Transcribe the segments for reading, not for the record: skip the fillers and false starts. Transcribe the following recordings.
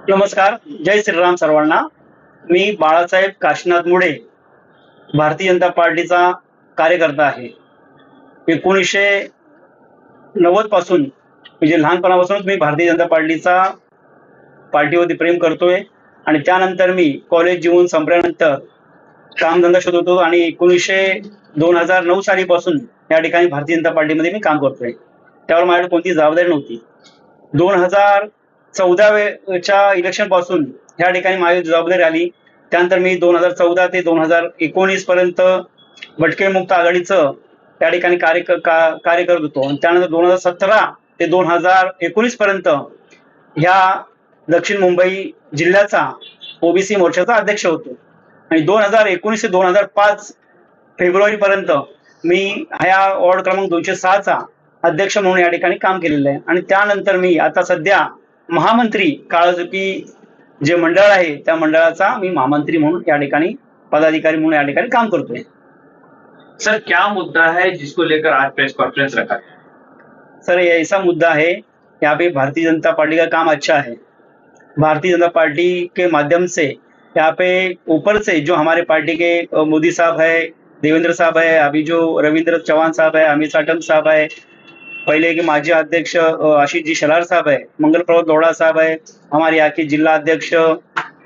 नमस्कार. जय श्रीराम सर्वांना. मी बाळासाहेब काशीनाथ मुळे, भारतीय जनता पार्टीचा कार्यकर्ता आहे. 1990 पासून म्हणजे लहानपणापासूनच मी भारतीय जनता पार्टीवरती प्रेम करतोय आणि त्यानंतर मी कॉलेज जीवन संपल्यानंतर कामधंदा शोधतो आणि 2009 सालीपासून या ठिकाणी भारतीय जनता पार्टीमध्ये मी काम करतोय. त्यावर माझ्याकडे कोणती जबाबदारी नव्हती. 2014च्या इलेक्शन पासून ह्या ठिकाणी माझी जबाबदारी आली. त्यानंतर मी 2014 ते 2019 पर्यंत भटके मुक्त आघाडीचं त्या ठिकाणी कार्य करत होतो. आणि त्यानंतर 2017 ते 2019 पर्यंत ह्या दक्षिण मुंबई जिल्ह्याचा ओबीसी मोर्चाचा अध्यक्ष होतो. आणि 2019 ते 2005 फेब्रुवारी पर्यंत मी ह्या वॉर्ड क्रमांक 206चा अध्यक्ष म्हणून या ठिकाणी काम केलेलं आहे. आणि त्यानंतर मी आता सध्या महामंत्री काळाचुकी जे मंडळ आहे त्या मंडळाचा मी महामंत्री म्हणून या ठिकाणी पदाधिकारी म्हणून या ठिकाणी काम करतोय. सर, क्या मुद्दा है जिसको लेकर आज प्रेस कॉन्फ्रेंस रखा है? सर, ये ऐसा मुद्दा है, यहाँ पे भारतीय जनता पार्टी का काम अच्छा है. भारतीय जनता पार्टी के माध्यम से यहाँ पे ऊपर से जो हमारे पार्टी के मोदी साहब है, देवेंद्र साहब है, अभी जो रविंद्र चौहान साहब है, अमित साटम साहब है, पहले के माजी अध्यक्ष आशीष जी शलार साहब है, मंगल प्रभात लोढ़ा साहब है, हमारे यहाँ के जिला अध्यक्ष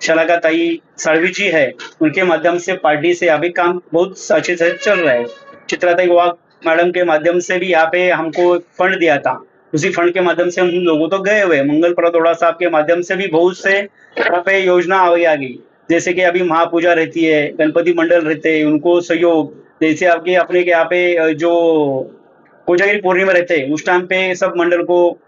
शलाकाताई साळवी जी है, उनके माध्यम से पार्टी से अभी काम बहुत अच्छे से चल रहा है. चित्राताई वाघ मैडम के माध्यम से भी यहाँ पे हमको फंड दिया था. उसी फंड के माध्यम से हम लोगों तो गए हुए. मंगल प्रभात लोढ़ा साहब के माध्यम से भी बहुत से यहाँ पे योजना आ गई. जैसे कि अभी महापूजा रहती है, गणपति मंडल रहते हैं, उनको सहयोग. जैसे आपके अपने के यहाँ पे जो कोजागिरी पूर्णिमा रहते हैं उस टाइम पे सब मंडल को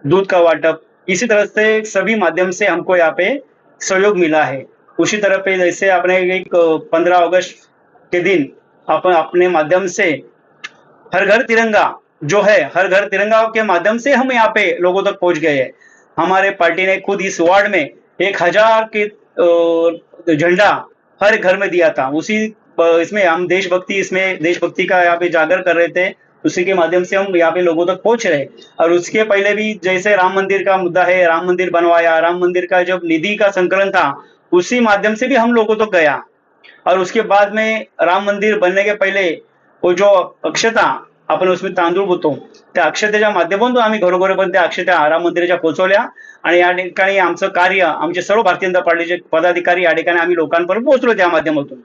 दूध का वाटप, इसी तरह से सभी माध्यम से हमको यहाँ पे सहयोग मिला है. उसी तरह पे जैसे अपने एक 15 अगस्त के दिन अपन अपने माध्यम से हर घर तिरंगा जो है, हर घर तिरंगा के माध्यम से हम यहाँ पे लोगों तक पहुंच गए हैं. हमारे पार्टी ने खुद इस वार्ड में 1000 के झंडा हर घर में दिया था. उसी इसमें हम देशभक्ति का यहाँ पे जागर कर रहे थे. उसी के माध्यम से हम यहाँ पे लोगों तक पहुंच रहे. और उसके पहले भी जैसे राम मंदिर का मुद्दा है, राम मंदिर बनवाया, राम मंदिर का जब निधि का संकलन था उसी माध्यम से भी हम लोगों तक गया. और उसके बाद में राम मंदिर बनने के पहिले वो जो अक्षता आपण उसमें तांदूळ होतो त्या अक्षतेच्या माध्यमातून आम्ही घरोघरोपर्यंत त्या अक्षता राम मंदिराच्या पोहोचवल्या. आणि या ठिकाणी आमचं कार्य, आमचे सर्व भारतीय जनता पार्टीचे पदाधिकारी या ठिकाणी आम्ही लोकांपर्यंत पोहोचलो त्या माध्यमातून.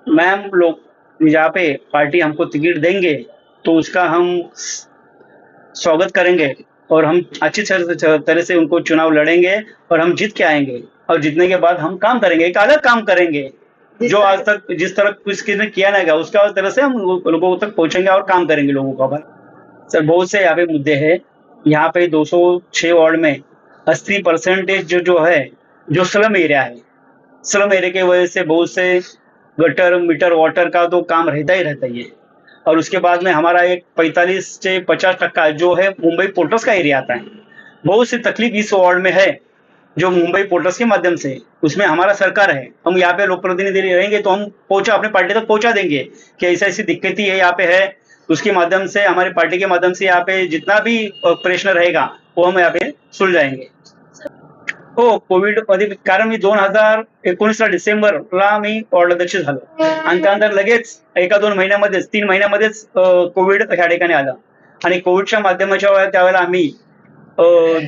मैम, लोग जहाँ पे पार्टी हमको टिकट देंगे तो उसका हम स्वागत करेंगे और हम अच्छी तरह से उनको चुनाव लड़ेंगे और हम जीत के आएंगे. और जीतने के बाद हम काम करेंगे, एक अलग काम करेंगे जो आज तक जिस तरह किसी ने किया नहीं, उसका तरह से हम लोगों तक पहुंचेंगे और काम करेंगे लोगों का. सर, बहुत से यहाँ पे मुद्दे हैं. यहाँ पे 206 वार्ड में 80% जो है जो स्लम एरिया है. स्लम एरिया की वजह से बहुत से गटर मीटर वाटर का तो काम रहता ही है. और उसके बाद में हमारा एक 45 से 50% जो है मुंबई पोर्टर्स का एरिया आता है. बहुत सी तकलीफ इस वार्ड में है जो मुंबई पोर्टर्स के माध्यम से, उसमें हमारा सरकार है. हम यहाँ पे लोक प्रतिनिधि रहेंगे तो हम अपने पार्टी तक पहुंचा देंगे कि ऐसी ऐसी दिक्कतें है यहाँ पे है. उसके माध्यम से हमारी पार्टी के माध्यम से यहाँ पे जितना भी प्रश्न रहेगा वो हम यहाँ पे सुलझाएंगे. हो, कोविड मध्ये कारण मी 2019 डिसेंबरला मी वॉर्ड अध्यक्ष झालो आणि त्यानंतर लगेच 1-2 महिन्यामध्येच 3 महिन्यामध्येच कोविड ह्या ठिकाणी आलं. आणि कोविडच्या माध्यमाच्या त्यावेळेला आम्ही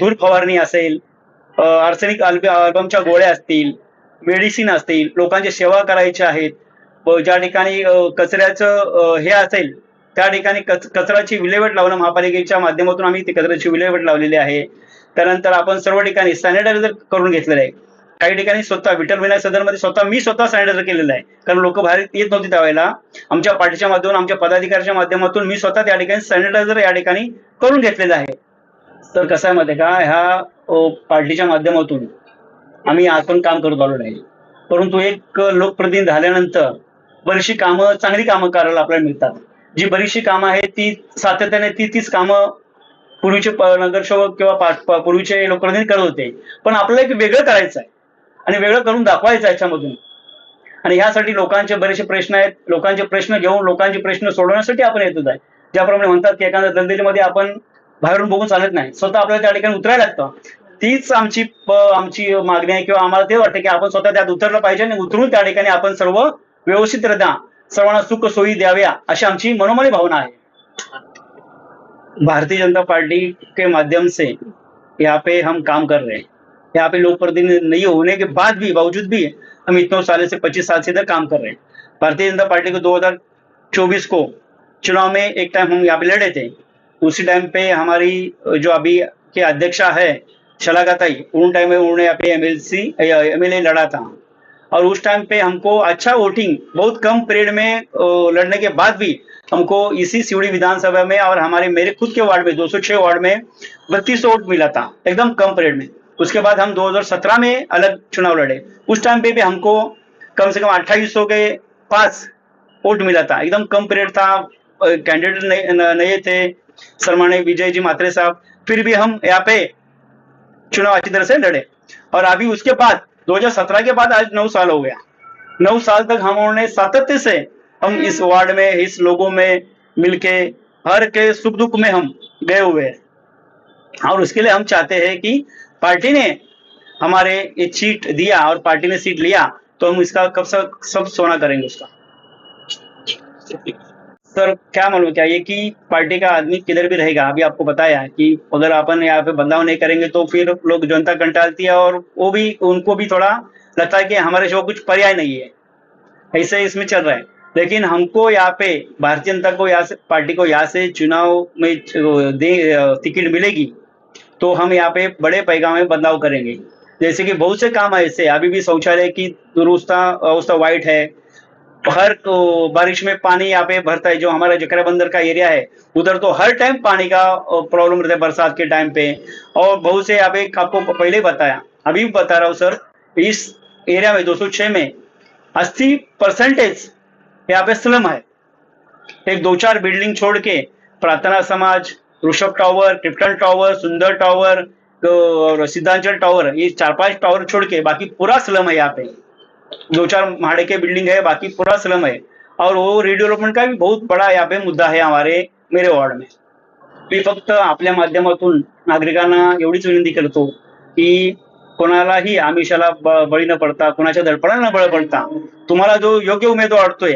धूर फवारणी असेल, आर्सेनिक अल्बमच्या गोळ्या असतील, मेडिसिन असतील, लोकांची सेवा करायची आहेत. ज्या ठिकाणी कचऱ्याचं हे असेल त्या ठिकाणी कचऱ्याची विल्हेवाट लावणं महापालिकेच्या माध्यमातून आम्ही ती कचऱ्याची विल्हेवाट लावलेली आहे. त्यानंतर आपण सर्व ठिकाणी सॅनिटायझर करून घेतलेलं आहे. काही ठिकाणी स्वतः विठ्ठल सदनमध्ये मी स्वतः सॅनिटायझर केलेलं आहे, कारण लोक बाहेर येत नव्हती त्यावेळेला. आमच्या पार्टीच्या माध्यमातून, आमच्या पदाधिकाऱ्याच्या माध्यमातून मी स्वतः त्या ठिकाणी सॅनिटायझर या ठिकाणी करून घेतलेलं आहे. तर कसं आहे माहिती का, ह्या पार्टीच्या माध्यमातून आम्ही आपण काम करत आलो नाही, परंतु एक लोकप्रतिनिधी झाल्यानंतर बरीचशी कामं, चांगली कामं करायला आपल्याला मिळतात. जी बरीचशी कामं आहेत ती सातत्याने तीच कामं पूर्वीचे नगरसेवक किंवा पूर्वीचे लोकप्रतिनिधी करत होते. पण आपल्याला एक वेगळं करायचं आहे आणि वेगळं करून दाखवायचं याच्यामधून. आणि ह्यासाठी लोकांचे बरेचसे प्रश्न आहेत. लोकांचे प्रश्न घेऊन लोकांचे प्रश्न सोडवण्यासाठी आपण येत आहे. ज्याप्रमाणे म्हणतात की एखाद्या दलदलीमध्ये आपण बाहेरून बघून चालत नाही, स्वतः आपल्याला त्या ठिकाणी उतरायला लागतं. तीच आमची मागणी आहे, किंवा आम्हाला ते वाटतं की आपण स्वतः त्यात उतरलं पाहिजे आणि उतरून त्या ठिकाणी आपण सर्व व्यवस्थितरित्या सर्वांना सुख सोयी द्याव्या, अशी आमची मनोमनी भावना आहे. भारतीय जनता पार्टी के माध्यम से यहाँ पे हम काम कर रहे हैं. यहाँ पे लोक प्रतिनिधि नहीं होने के बाद भी, बावजूद भी हम इतने साल से 25 साल से इधर काम कर रहे हैं. भारतीय जनता पार्टी को 2024 को चुनाव में एक टाइम हम यहाँ पे लड़े थे. उसी टाइम पे हमारी जो अभी के अध्यक्षा है शलाकाताई, उन टाइम में उन्होंने यहाँ पे एमएलए लड़ा था, और उस टाइम पे हमको अच्छा वोटिंग बहुत कम पीरियड में लड़ने के बाद भी हमको इसी सिवड़ी विधानसभा में और मेरे खुद के वार्ड में 206 वार्ड में 32 वोट मिला था, एकदम कम पीरियड में. उसके बाद हम 2017 में अलग चुनाव लड़े. उस टाइम पे भी हमको कम से कम 2800 के पास वोट मिला था, एकदम कम पीरियड था, कैंडिडेट नए थे, सन्माननीय विजय जी मात्रे साहब. फिर भी हम यहाँ पे चुनाव अच्छी तरह से लड़े. और अभी उसके बाद 2017 के बाद आज 9 साल हो गया. 9 साल तक हमने सातत्य से हम इस वार्ड में, इस लोगों में मिलके हर के सुख दुख में हम गए हुए हैं. और उसके लिए हम चाहते हैं कि पार्टी ने हमारे ये सीट दिया और पार्टी ने सीट लिया, तो हम इसका कब सब सोना करेंगे उसका. सर क्या मालूम, क्या ये कि पार्टी का आदमी किधर भी रहेगा. अभी आपको बताया कि अगर अपन यहाँ पे बदलाव नहीं करेंगे तो फिर लोग जनता कंटालती है, और वो भी उनको भी थोड़ा लगता है कि हमारे जो कुछ पर्याय नहीं है, ऐसे इसमें चल रहा है. लेकिन हमको यहाँ पे भारतीय जनता को यहाँ से, पार्टी को यहाँ से चुनाव में टिकट मिलेगी तो हम यहाँ पे बड़े पैमाने में बदलाव करेंगे. जैसे कि बहुत से काम है ऐसे, अभी भी शौचालय की दुरुस्ता अवस्था वाइट है, हर बारिश में पानी यहाँ पे भरता है. जो हमारा जकरा बंदर का एरिया है उधर तो हर टाइम पानी का प्रॉब्लम रहता है बरसात के टाइम पे. और बहुत से यहाँ पे आपको पहले बताया, अभी भी बता रहा हूँ सर, इस एरिया में 206 में 80% यहाँ पे स्लम है. एक 2-4 बिल्डिंग छोड़ के प्रार्थना समाज, ऋषभ टावर, क्रिप्टन टावर, सुंदर टावर और सिद्धांचल टावर, ये 4-5 टावर छोड़ के बाकी पूरा स्लम है. यहाँ पे 2-4 माड़े के बिल्डिंग है, बाकी पूरा स्लम है. और वो रिडेव्हलपमेंट का भी बहुत बड़ा यहाँ पे मुद्दा आहे मेरे वॉर्ड में. मी फक्त आपल्या माध्यमातून नागरिकांना एवढीच विनंती करतो की कोणालाही आमिषाला बळी न पडता, कोणाच्या दडपणाला न बळी पडता, तुम्हाला जो योग्य उमेदवार वाटतोय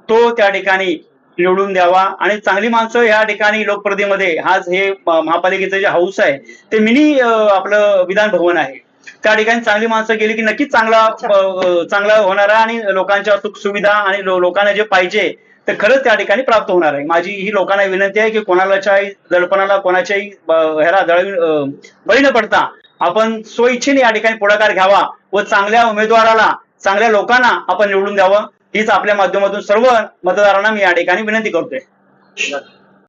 तो त्या ठिकाणी निवडून द्यावा. आणि चांगली माणसं या ठिकाणी लोकप्रतिनिधीमध्ये, आज हे महापालिकेचं जे हाऊस आहे ते मिनी आपलं विधान भवन आहे, त्या ठिकाणी चांगली माणसं गेली की नक्कीच चांगला होणार आहे, आणि लोकांच्या सुख सुविधा आणि लोकांना जे पाहिजे ते खरंच त्या ठिकाणी प्राप्त होणार आहे. माझी ही लोकांना विनंती आहे की कोणाच्याही दडपणाला, कोणाच्याही ह्याला बळी न पडता आपण स्वइच्छेने या ठिकाणी पुढाकार घ्यावा व चांगल्या उमेदवाराला, चांगल्या लोकांना आपण निवडून द्यावं, हीच आपल्या माध्यमातून सर्व मतदारांना मी या ठिकाणी विनंती करतोय.